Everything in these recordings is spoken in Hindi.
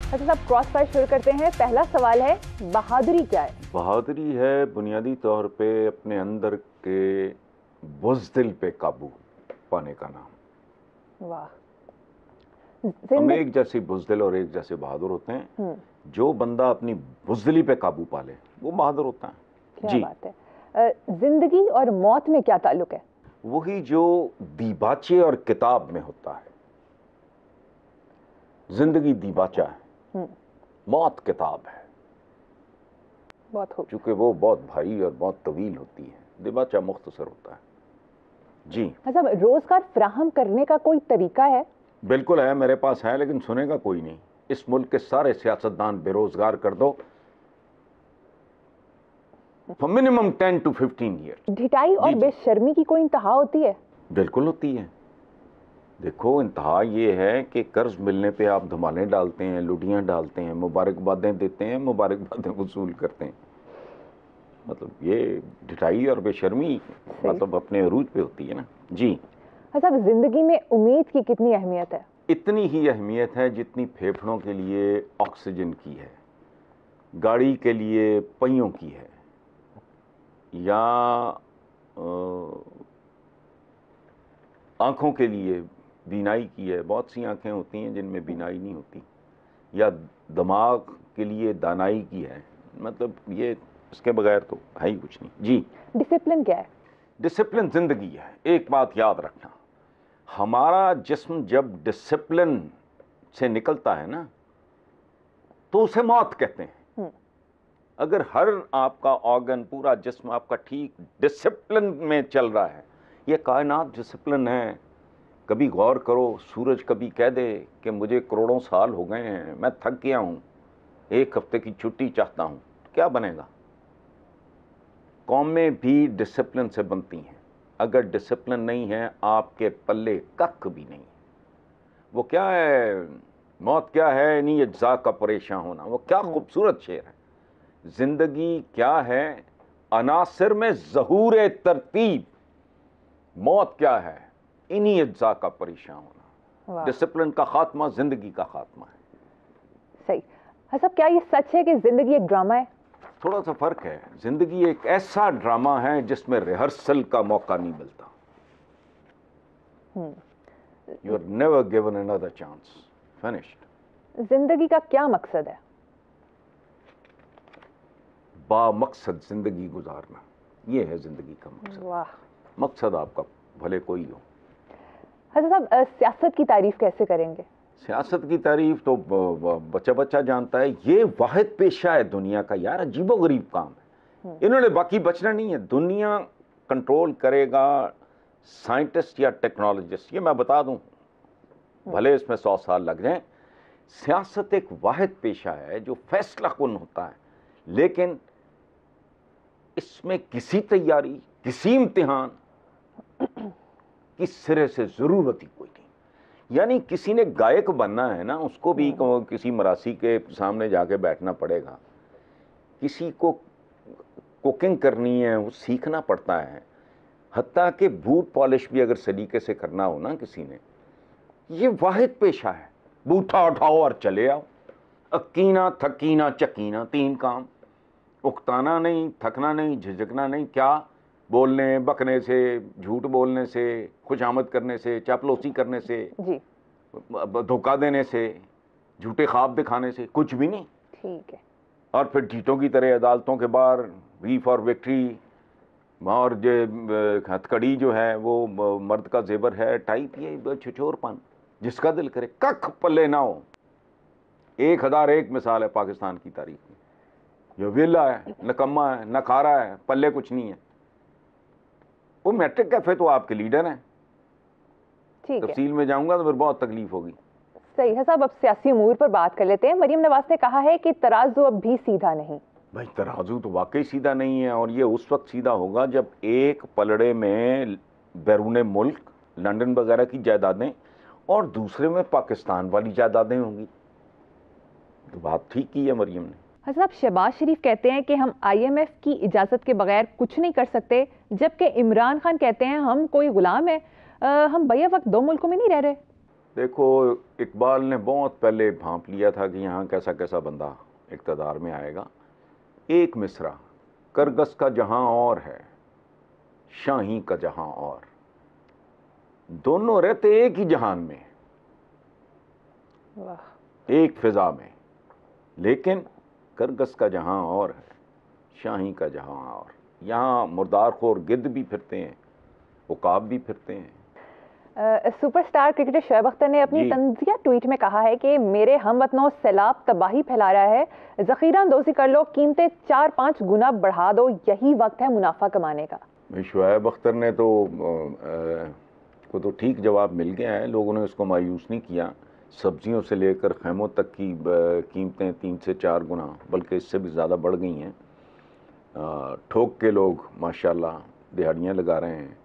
अच्छा साहब, क्रॉस फायर शुरू करते हैं। पहला सवाल है, बहादुरी क्या है? बहादुरी है बुनियादी तौर पे अपने अंदर के बुज़दिल पे काबू पाने का नाम। वाह। हम एक जैसे बुज़दिल और एक जैसे बहादुर होते हैं। जो बंदा अपनी बुज़दिली पे काबू पा ले वो बहादुर होता है। क्या बात है। जिंदगी और मौत में क्या ताल्लुक है? वही जो दीबाचे और किताब में होता है। जिंदगी दीबाचा है, मौत किताब है। बहुत खूब। चूंकि वो बहुत भारी और बहुत तवील होती है, दीबाचा मुख्तसर होता है। जी अच्छा, रोजगार फराहम करने का कोई तरीका है? बिल्कुल है, मेरे पास है, लेकिन सुनेगा कोई नहीं। इस मुल्क के सारे सियासतदान बेरोजगार कर दो फॉर मिनिमम 10 to 15 ईयर। ढिठाई और बेशर्मी की कोई इंतहा होती है? बिल्कुल होती है। देखो, इंतहा ये है कि कर्ज मिलने पे आप धमालें डालते हैं, लुटियां डालते हैं, मुबारकबादें देते हैं, मुबारकबादें वसूल करते हैं। मतलब ये ढिठाई और बेशर्मी मतलब अपने अरूज पे होती है ना। जी। अच्छा, जिंदगी में उम्मीद की कितनी अहमियत है? इतनी ही अहमियत है जितनी फेफड़ों के लिए ऑक्सीजन की है, गाड़ी के लिए पहियों की है, या आंखों के लिए बीनाई की है। बहुत सी आंखें होती हैं जिनमें बीनाई नहीं होती। या दिमाग के लिए दानाई की है। मतलब ये इसके बगैर तो है ही कुछ नहीं। जी। डिसिप्लिन क्या है? डिसिप्लिन जिंदगी है। एक बात याद रखना, हमारा जिस्म जब डिसिप्लिन से निकलता है ना तो उसे मौत कहते हैं। अगर हर आपका ऑर्गन, पूरा जिस्म आपका ठीक डिसिप्लिन में चल रहा है, ये कायनात डिसिप्लिन है। कभी गौर करो, सूरज कभी कह दे कि मुझे करोड़ों साल हो गए हैं, मैं थक गया हूं, एक हफ्ते की छुट्टी चाहता हूं, क्या बनेगा? कौमें भी डिसिप्लिन से बनती हैं। अगर डिसिप्लिन नहीं है आपके पल्ले कख भी नहीं। वो क्या है, मौत क्या है, नहीं अज्जा का परेशान होना। वो क्या खूबसूरत शेर है। जिंदगी क्या है, अनासिर में ज़हूर तरतीब। मौत क्या है, इन्हीं अज्जा का परेशान होना। डिसिप्लिन का खात्मा जिंदगी का खात्मा है। सही। हाँ साहब, क्या ये सच है कि जिंदगी एक ड्रामा है? थोड़ा सा फर्क है। जिंदगी एक ऐसा ड्रामा है जिसमें रिहर्सल का मौका नहीं मिलता। You are never given another chance. Finished. जिंदगी का क्या मकसद है? बामकसद जिंदगी गुजारना, ये है जिंदगी का मकसद। वाह। मकसद आपका भले कोई हो। अच्छा साहब, सियासत की तारीफ कैसे करेंगे? सियासत की तारीफ तो बच्चा बच्चा जानता है। ये वाहिद पेशा है दुनिया का यार, अजीबोगरीब काम है। इन्होंने बाकी बचना नहीं है। दुनिया कंट्रोल करेगा साइंटिस्ट या टेक्नोलॉजिस्ट, ये मैं बता दूं, भले इसमें 100 साल लग जाएं। सियासत एक वाहिद पेशा है जो फैसला कुन होता है, लेकिन इसमें किसी तैयारी, किसी इम्तिहान की सिरे से जरूरत ही कोई नहीं। यानी किसी ने गायक बनना है ना, उसको भी किसी मरासी के सामने जाके बैठना पड़ेगा। किसी को कुकिंग करनी है, वो सीखना पड़ता है। हत्ता कि बूट पॉलिश भी अगर सलीके से करना हो ना किसी ने, ये वाहिद पेशा है। बूठा उठाओ और चले आओ। अकीना थकीना चकीना, 3 काम। उकताना नहीं, थकना नहीं, झिझकना नहीं। क्या बोलने बकने से, झूठ बोलने से, खुशामद करने से, चापलूसी करने से, धोखा देने से, झूठे ख्वाब दिखाने से, कुछ भी नहीं। ठीक है। और फिर ढीठों की तरह अदालतों के बाहर वी फॉर विक्ट्री, और जो हथकड़ी जो है वो मर्द का जेवर है टाइप, ये छिछोरपन जिसका दिल करे। कख पल्ले ना हो। 1001 मिसाल है पाकिस्तान की तारीख में। ये वेला है, नकम्मा है, न खा रहा है, पल्ले कुछ नहीं है। वो मैट्रिक कैफे तो आपके लीडर हैं। तफसील में जाऊंगा तो फिर बहुत तकलीफ होगी। सही है साहब, अब सियासी उमूर पर बात कर लेते हैं। मरियम नवाज ने कहा है कि तराजू अब भी सीधा नहीं। भाई तराजू तो वाकई सीधा नहीं है, और ये उस वक्त सीधा होगा जब एक पलड़े में बैरून मुल्क लंदन वगैरह की जायदादें और दूसरे में पाकिस्तान वाली जायदादें होंगी। तो बात ठीक की है मरियम ने। साहब, शहबाज शरीफ कहते हैं कि हम IMF की इजाजत के बगैर कुछ नहीं कर सकते, जबकि इमरान खान कहते हैं हम कोई गुलाम है, हम बैया वक्त 2 मुल्कों में नहीं रह रहे। देखो, इकबाल ने बहुत पहले भांप लिया था कि यहाँ कैसा कैसा बंदा इक़्तिदार में आएगा। एक मिसरा, करगस का जहां और है, शाही का जहां और, दोनों रहते एक ही जहान में, एक फिजा में, लेकिन करगस का जहां और है, शाही का जहां और। यहाँ मुर्दारखोर गिद्ध भी फिरते हैं, उकाब भी फिरते हैं। सुपरस्टार क्रिकेटर शोएब अख्तर ने अपनी तंजिया ट्वीट में कहा है कि मेरे हमवतनों, सैलाब तबाही फैला रहा है, जखीरा अंदोज़ी कर लो, कीमतें 4-5 गुना बढ़ा दो, यही वक्त है मुनाफा कमाने का। शोएब अख्तर ने को ठीक जवाब मिल गया है, लोगों ने उसको मायूस नहीं किया। सब्जियों से लेकर खैमों तक की कीमतें 3 से 4 गुना, बल्कि इससे भी ज़्यादा बढ़ गई हैं। ठोक के लोग माशाल्लाह दिहाड़ियाँ लगा रहे हैं,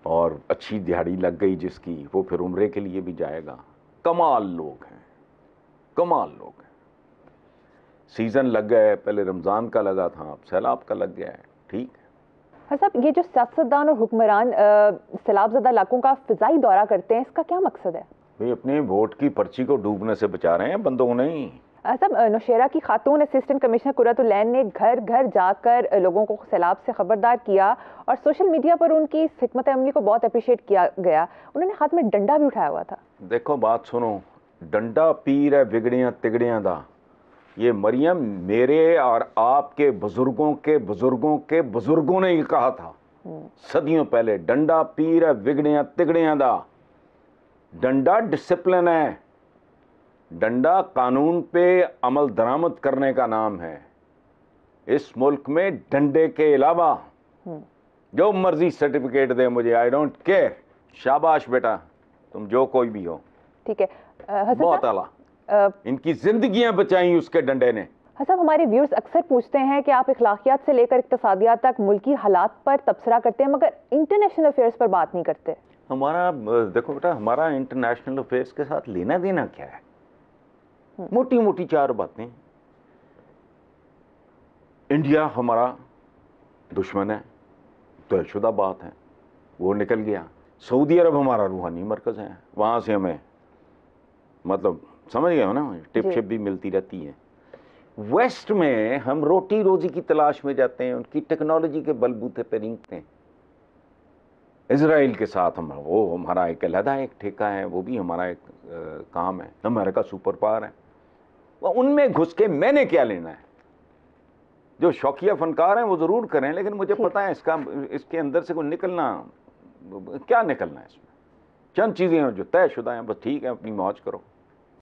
और अच्छी दिहाड़ी लग गई जिसकी, वो फिर उम्रे के लिए भी जाएगा। कमाल लोग हैं, कमाल लोग हैं। सीज़न लग गया है, पहले रमज़ान का लगा था, अब सैलाब का लग गया है। ठीक है। हाँ साहब, ये जो सियासतदान और हुक्मरान सैलाबज़दा इलाकों का फ़िज़ाई दौरा करते हैं, इसका क्या मकसद है? भाई अपने वोट की पर्ची को डूबने से बचा रहे हैं, बंदों को नहीं। साहब, नौशेरा की खातून असिस्टेंट कमिश्नर कुर्रतुल-ऐन ने घर घर जाकर लोगों को सैलाब से खबरदार किया, और सोशल मीडिया पर उनकी इस हिकमत अमली को बहुत अप्रिशिएट किया गया। उन्होंने हाथ में डंडा भी उठाया हुआ था। देखो बात सुनो, डंडा पीर है बिगड़ियां तिगड़ियां दा। ये मरियम मेरे और आपके बुजुर्गों के बुजुर्गों के बुजुर्गों ने ही कहा था सदियों पहले, डंडा पीर है बिगड़ियां तिगड़ियां दा। डंडा डिसिप्लिन है, डंडा कानून पे अमल दरामद करने का नाम है। इस मुल्क में डंडे के अलावा जो मर्जी सर्टिफिकेट दे मुझे, आई डोंट केयर। शाबाश बेटा, तुम जो कोई भी हो। ठीक है। बहुत आला, इनकी जिंदगियां बचाई उसके डंडे ने। हसन, हमारे व्यूअर्स अक्सर पूछते हैं कि आप इखलाकियात से लेकर इक्तिसादियात तक मुल्की हालात पर तबसरा करते हैं, मगर इंटरनेशनल अफेयर्स पर बात नहीं करते। हमारा देखो बेटा, हमारा इंटरनेशनल अफेयर्स के साथ लेना देना क्या है? मोटी मोटी 4 बातें। इंडिया हमारा दुश्मन है, तयशुदा बात है, वो निकल गया। सऊदी अरब हमारा रूहानी मरकज़ है, वहाँ से हमें मतलब समझ गए हो ना, टिप शिप भी मिलती रहती है। वेस्ट में हम रोटी रोजी की तलाश में जाते हैं, उनकी टेक्नोलॉजी के बलबूते पे रेंगते हैं। इजराइल के साथ हम, वो हमारा एक अलहदा एक ठेका है, वो भी हमारा एक काम है। अमेरिका सुपर पावर है, वो उनमें घुस के मैंने क्या लेना है? जो शौकिया फनकार हैं वो ज़रूर करें, लेकिन मुझे पता है इसके अंदर से कोई निकलना, क्या निकलना है इसमें? चंद चीज़ें हैं जो तयशुदा हैं, बस ठीक है, अपनी मौज करो।